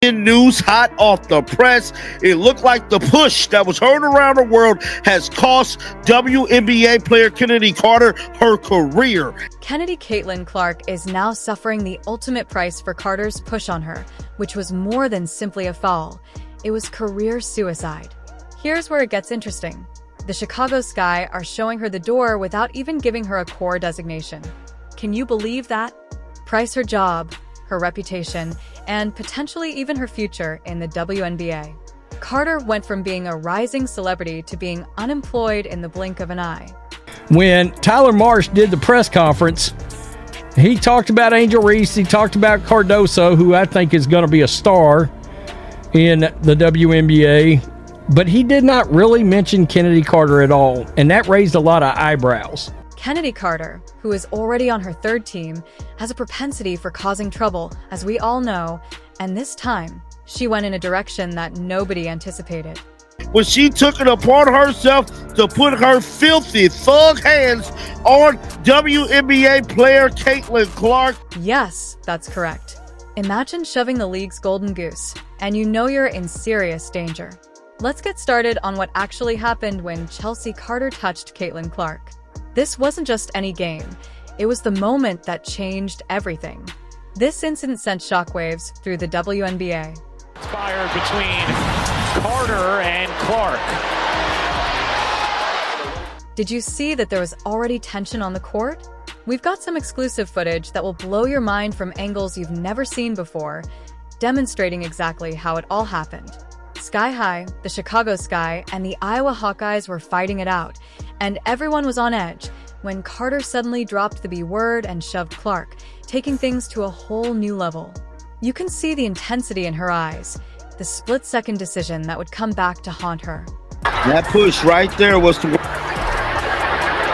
News hot off the press. It looked like the push that was heard around the world has cost WNBA player Chennedy Carter her career. Chennedy Caitlin Clark is now suffering the ultimate price for Carter's push on her, which was more than simply a foul. It was career suicide. Here's where it gets interesting. The Chicago Sky are showing her the door without even giving her a core designation. Can you believe that? Price her job, her reputation, and potentially even her future in the WNBA. Carter went from being a rising celebrity to being unemployed in the blink of an eye. When Tyler Marsh did the press conference, he talked about Angel Reese, he talked about Cardoso, who I think is going to be a star in the WNBA, but he did not really mention Chennedy Carter at all, and that raised a lot of eyebrows. Chennedy Carter, who is already on her third team, has a propensity for causing trouble, as we all know, and this time, she went in a direction that nobody anticipated. When she took it upon herself to put her filthy thug hands on WNBA player Caitlin Clark. Yes, that's correct. Imagine shoving the league's golden goose, and you know you're in serious danger. Let's get started on what actually happened when Chelsea Carter touched Caitlin Clark. This wasn't just any game. It was the moment that changed everything. This incident sent shockwaves through the WNBA. Fired between Carter and Clark. Did you see that there was already tension on the court? We've got some exclusive footage that will blow your mind from angles you've never seen before, demonstrating exactly how it all happened. Sky High, the Chicago Sky, and the Iowa Hawkeyes were fighting it out, and everyone was on edge when Carter suddenly dropped the B word and shoved Clark, taking things to a whole new level. You can see the intensity in her eyes, the split-second decision that would come back to haunt her. That push right there was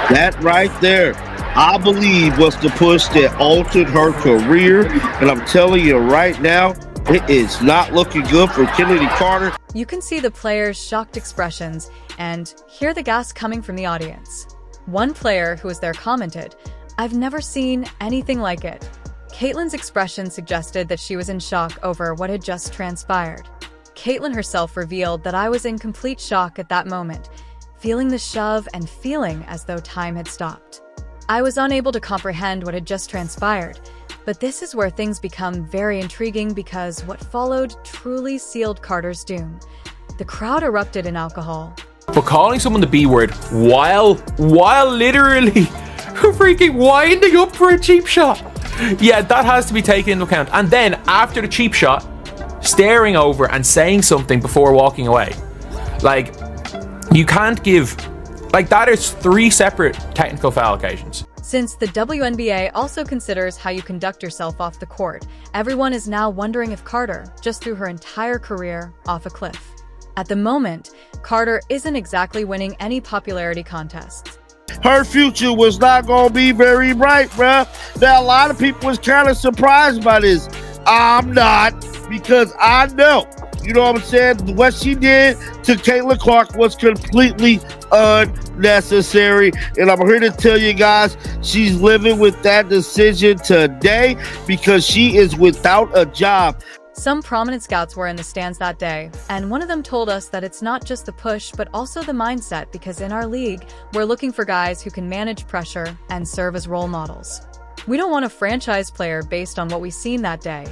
that right there, I believe, was the push that altered her career, and I'm telling you right now, it is not looking good for Chennedy Carter. You can see the players' shocked expressions and hear the gas coming from the audience. One player who was there commented, "I've never seen anything like it." Caitlin's expression suggested that she was in shock over what had just transpired. Caitlin herself revealed that "I was in complete shock at that moment, feeling the shove and feeling as though time had stopped. I was unable to comprehend what had just transpired." But this is where things become very intriguing because what followed truly sealed Carter's doom. The crowd erupted in alcohol. But calling someone the B word while literally freaking winding up for a cheap shot. Yeah, that has to be taken into account. And then after the cheap shot, staring over and saying something before walking away. Like, you can't give, like, that is 3 separate technical foul occasions. Since the WNBA also considers how you conduct yourself off the court, everyone is now wondering if Carter just threw her entire career off a cliff. At the moment, Carter isn't exactly winning any popularity contests. Her future was not going to be very bright, bruh. Now, a lot of people was kind of surprised by this. I'm not, because I know, you know what I'm saying? What she did to Caitlin Clark was completely unnecessary. And I'm here to tell you guys, she's living with that decision today because she is without a job. Some prominent scouts were in the stands that day, and one of them told us that it's not just the push, but also the mindset, because in our league, we're looking for guys who can manage pressure and serve as role models. We don't want a franchise player based on what we've seen that day.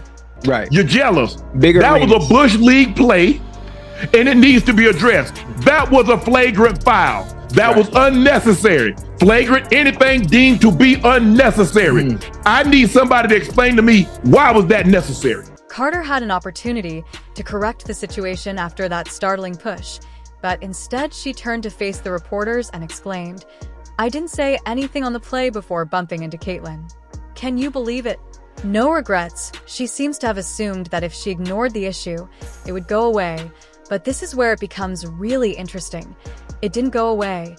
Right. You're jealous. Bigger that rings. was a Bush League play, and it needs to be addressed. That was a flagrant foul. That was unnecessary. Flagrant, anything deemed to be unnecessary. I need somebody to explain to me, why was that necessary? Carter had an opportunity to correct the situation after that startling push, but instead she turned to face the reporters and exclaimed, "I didn't say anything on the play before bumping into Caitlin." Can you believe it? No regrets. She seems to have assumed that if she ignored the issue, it would go away. But this is where it becomes really interesting. It didn't go away.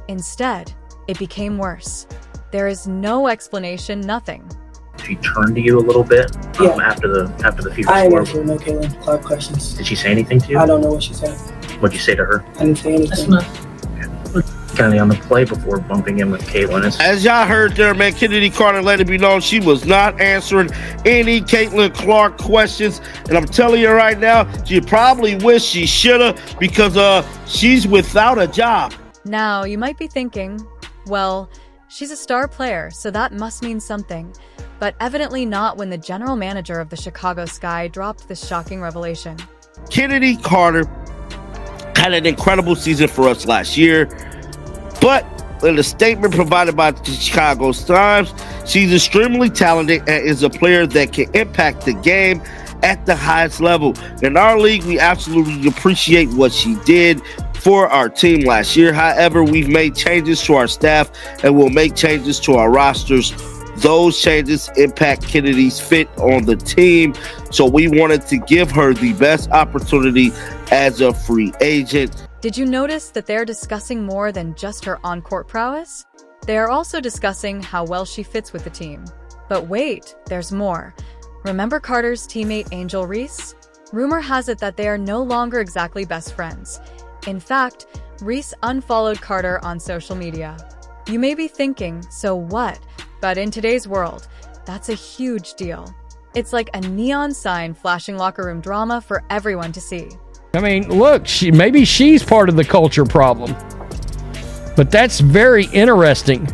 Instead, it became worse. There is no explanation, nothing. She turned to you a little bit after the few I score. answered no Caitlin Clark questions. Did she say anything to you? I don't know what she said. What'd you say to her? I didn't say anything. That's enough. Kennedy on the play before bumping in with Caitlin. As y'all heard there, man, Chennedy Carter let it be known she was not answering any Caitlin Clark questions. And I'm telling you right now, she probably wish she should have, because she's without a job. Now, you might be thinking, well, she's a star player, so that must mean something. But evidently not when the general manager of the Chicago Sky dropped this shocking revelation. Chennedy Carter had an incredible season for us last year, but in a statement provided by the Chicago Times, she's extremely talented and is a player that can impact the game at the highest level. In our league, we absolutely appreciate what she did for our team last year. However, we've made changes to our staff and will make changes to our rosters. Those changes impact Kennedy's fit on the team, so we wanted to give her the best opportunity as a free agent. Did you notice that they're discussing more than just her on-court prowess? They are also discussing how well she fits with the team. But wait, there's more. Remember Carter's teammate Angel Reese? Rumor has it that they are no longer exactly best friends. In fact, Reese unfollowed Carter on social media. You may be thinking, so what? But in today's world, that's a huge deal. It's like a neon sign flashing locker room drama for everyone to see. I mean, look, maybe she's part of the culture problem. But that's very interesting.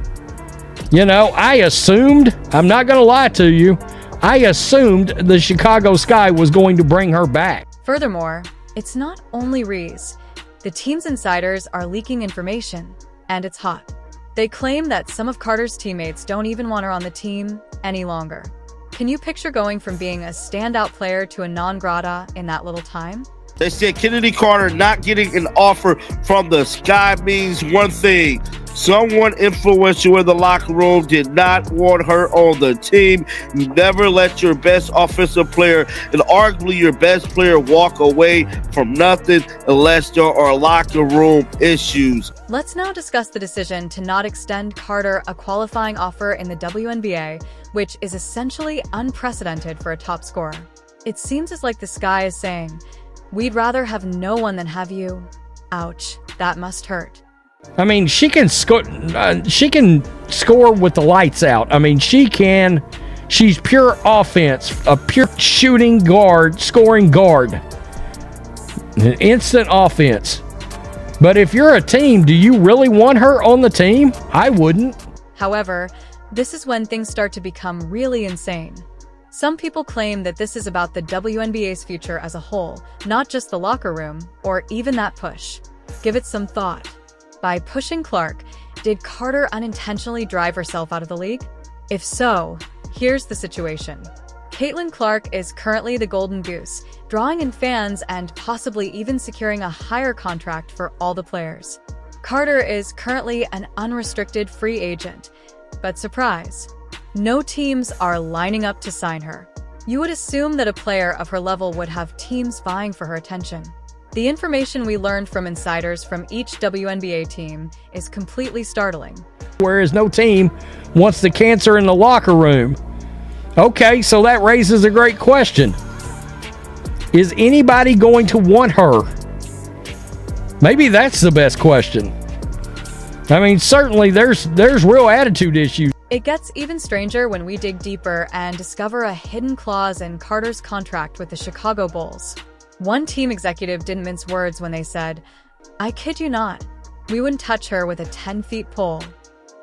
You know, I assumed, I'm not going to lie to you, I assumed the Chicago Sky was going to bring her back. Furthermore, it's not only Reese. The team's insiders are leaking information, and it's hot. They claim that some of Carter's teammates don't even want her on the team any longer. Can you picture going from being a standout player to a non grata in that little time? They said Chennedy Carter not getting an offer from the Sky means one thing. Someone influential in the locker room did not want her on the team. You never let your best offensive player and arguably your best player walk away from nothing unless there are locker room issues. Let's now discuss the decision to not extend Carter a qualifying offer in the WNBA, which is essentially unprecedented for a top scorer. It seems as like the Sky is saying, we'd rather have no one than have you. Ouch, that must hurt. I mean, she can score with the lights out. I mean, she's pure offense, a pure shooting guard, scoring guard, an instant offense. But if you're a team, do you really want her on the team? I wouldn't. However, this is when things start to become really insane. Some people claim that this is about the WNBA's future as a whole, not just the locker room, or even that push. Give it some thought. By pushing Clark, did Carter unintentionally drive herself out of the league? If so, here's the situation. Caitlin Clark is currently the golden goose, drawing in fans and possibly even securing a higher contract for all the players. Carter is currently an unrestricted free agent, but surprise, no teams are lining up to sign her. You would assume that a player of her level would have teams vying for her attention. The information we learned from insiders from each WNBA team is completely startling. Whereas no team wants the cancer in the locker room. Okay, so that raises a great question. Is anybody going to want her? Maybe that's the best question. I mean, certainly there's real attitude issues. It gets even stranger when we dig deeper and discover a hidden clause in Carter's contract with the Chicago Bulls. One team executive didn't mince words when they said, "I kid you not, we wouldn't touch her with a 10-foot pole."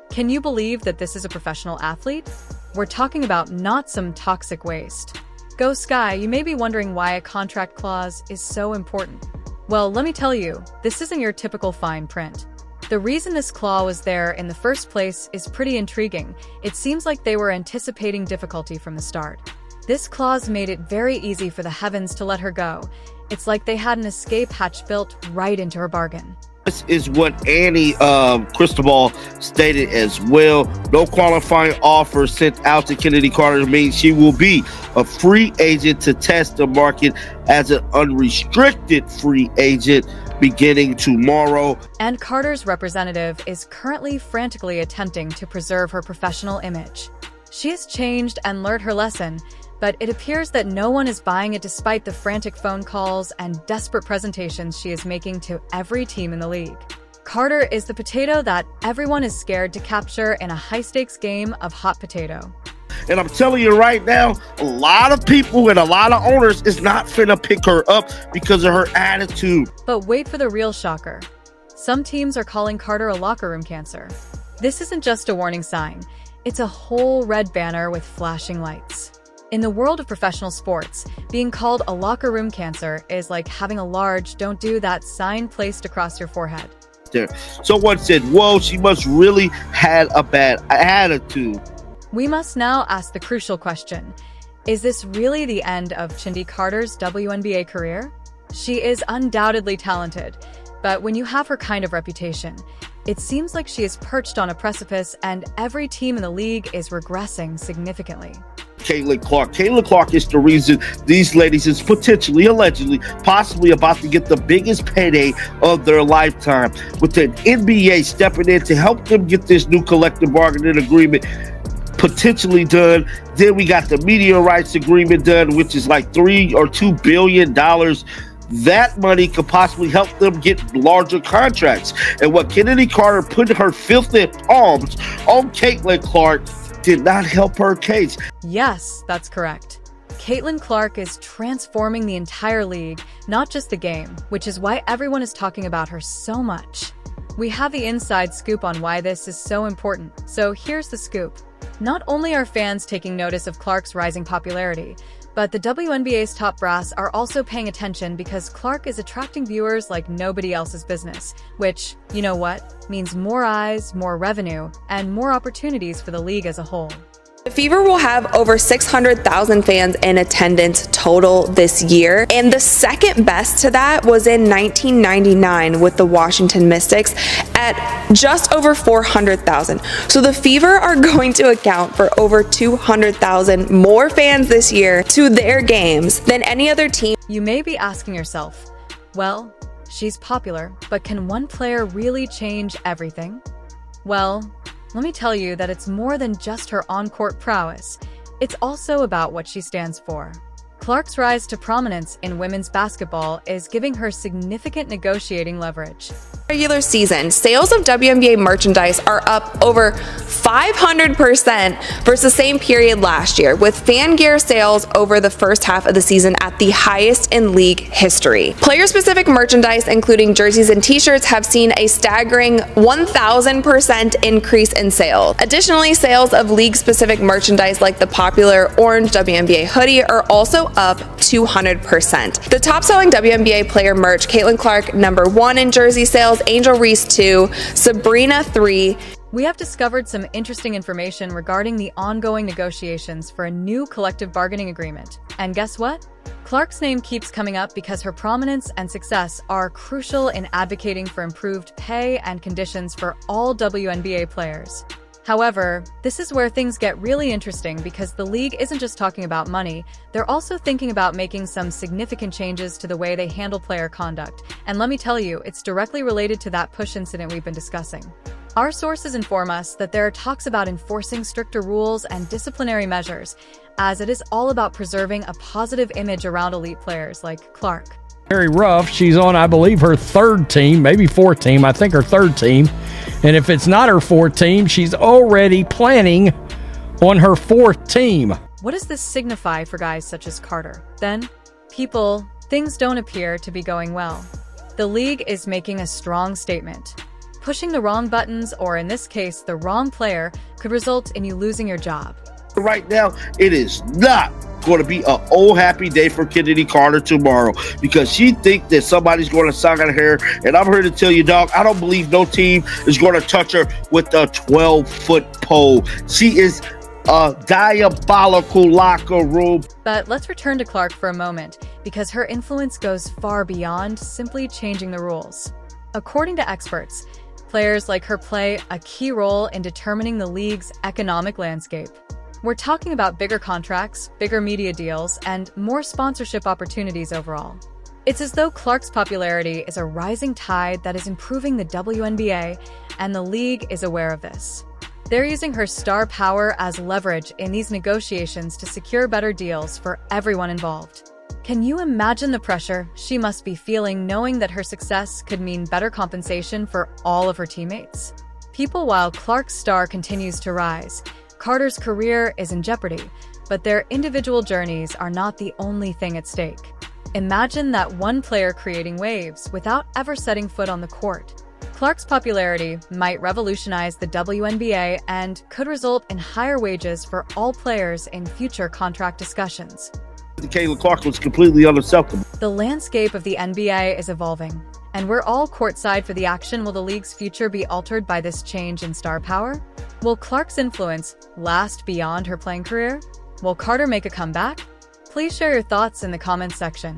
Can you believe that this is a professional athlete? We're talking about not some toxic waste. Go Sky, you may be wondering why a contract clause is so important. Well, let me tell you, this isn't your typical fine print. The reason this clause was there in the first place is pretty intriguing. It seems like they were anticipating difficulty from the start. This clause made it very easy for the heavens to let her go. It's like they had an escape hatch built right into her bargain. This is what Annie Cristobal stated as well. No qualifying offer sent out to Chennedy Carter means she will be a free agent to test the market as an unrestricted free agent beginning tomorrow. And Carter's representative is currently frantically attempting to preserve her professional image. She has changed and learned her lesson, but it appears that no one is buying it despite the frantic phone calls and desperate presentations she is making to every team in the league. Carter is the potato that everyone is scared to capture in a high-stakes game of hot potato. And I'm telling you right now, a lot of people and a lot of owners is not finna pick her up because of her attitude. But wait for the real shocker. Some teams are calling Carter a locker room cancer. This isn't just a warning sign. It's a whole red banner with flashing lights. In the world of professional sports, being called a locker room cancer is like having a large "don't do that" sign placed across your forehead. There. Someone said, whoa, she must really had a bad attitude. We must now ask the crucial question. Is this really the end of Chennedy Carter's WNBA career? She is undoubtedly talented, but when you have her kind of reputation, it seems like she is perched on a precipice and every team in the league is regressing significantly. Caitlin Clark is the reason these ladies is potentially, allegedly, possibly about to get the biggest payday of their lifetime, with the NBA stepping in to help them get this new collective bargaining agreement potentially done. Then we got the media rights agreement done, which is like $3 or $2 billion. That money could possibly help them get larger contracts. And what Chennedy Carter put her filthy palms on Caitlin Clark did not help her case. Yes, that's correct. Caitlin Clark is transforming the entire league, not just the game, which is why everyone is talking about her so much. We have the inside scoop on why this is so important, so here's the scoop. Not only are fans taking notice of Clark's rising popularity, but the WNBA's top brass are also paying attention because Clark is attracting viewers like nobody else's business, which, you know what, means more eyes, more revenue, and more opportunities for the league as a whole. The Fever will have over 600,000 fans in attendance total this year, and the second best to that was in 1999 with the Washington Mystics at just over 400,000. So the Fever are going to account for over 200,000 more fans this year to their games than any other team. You may be asking yourself, well, she's popular, but can one player really change everything? Well, let me tell you that it's more than just her on-court prowess. It's also about what she stands for. Clark's rise to prominence in women's basketball is giving her significant negotiating leverage. Regular season, sales of WNBA merchandise are up over 500% versus the same period last year, with fan gear sales over the first half of the season at the highest in league history. Player-specific merchandise, including jerseys and t-shirts, have seen a staggering 1,000% increase in sales. Additionally, sales of league-specific merchandise like the popular orange WNBA hoodie are also up 200%. The top-selling WNBA player merch, Caitlin Clark, #1 in jersey sales, Angel Reese 2, Sabrina 3. We have discovered some interesting information regarding the ongoing negotiations for a new collective bargaining agreement. And guess what? Clark's name keeps coming up because her prominence and success are crucial in advocating for improved pay and conditions for all WNBA players. However, this is where things get really interesting because the league isn't just talking about money, they're also thinking about making some significant changes to the way they handle player conduct. And let me tell you, it's directly related to that push incident we've been discussing. Our sources inform us that there are talks about enforcing stricter rules and disciplinary measures, as it is all about preserving a positive image around elite players like Clark. Very rough. She's on, I believe, her third team, maybe fourth team. I think her third team. And if it's not her fourth team, she's already planning on her fourth team. What does this signify for guys such as Carter? Then, things don't appear to be going well. The league is making a strong statement. Pushing the wrong buttons, or in this case, the wrong player, could result in you losing your job. Right now, it is not going to be an old happy day for Chennedy Carter tomorrow because she thinks that somebody's going to suck at her. And I'm here to tell you, dog, I don't believe no team is going to touch her with a 12-foot pole. She is a diabolical locker room. But let's return to Clark for a moment because her influence goes far beyond simply changing the rules. According to experts, players like her play a key role in determining the league's economic landscape. We're talking about bigger contracts, bigger media deals, and more sponsorship opportunities overall. It's as though Clark's popularity is a rising tide that is improving the WNBA, and the league is aware of this. They're using her star power as leverage in these negotiations to secure better deals for everyone involved. Can you imagine the pressure she must be feeling knowing that her success could mean better compensation for all of her teammates? While Clark's star continues to rise, Carter's career is in jeopardy, but their individual journeys are not the only thing at stake. Imagine that one player creating waves without ever setting foot on the court. Clark's popularity might revolutionize the WNBA and could result in higher wages for all players in future contract discussions. Caitlin Clark was completely unacceptable. The landscape of the NBA is evolving, and we're all courtside for the action. Will the league's future be altered by this change in star power? Will Clark's influence last beyond her playing career? Will Carter make a comeback? Please share your thoughts in the comments section.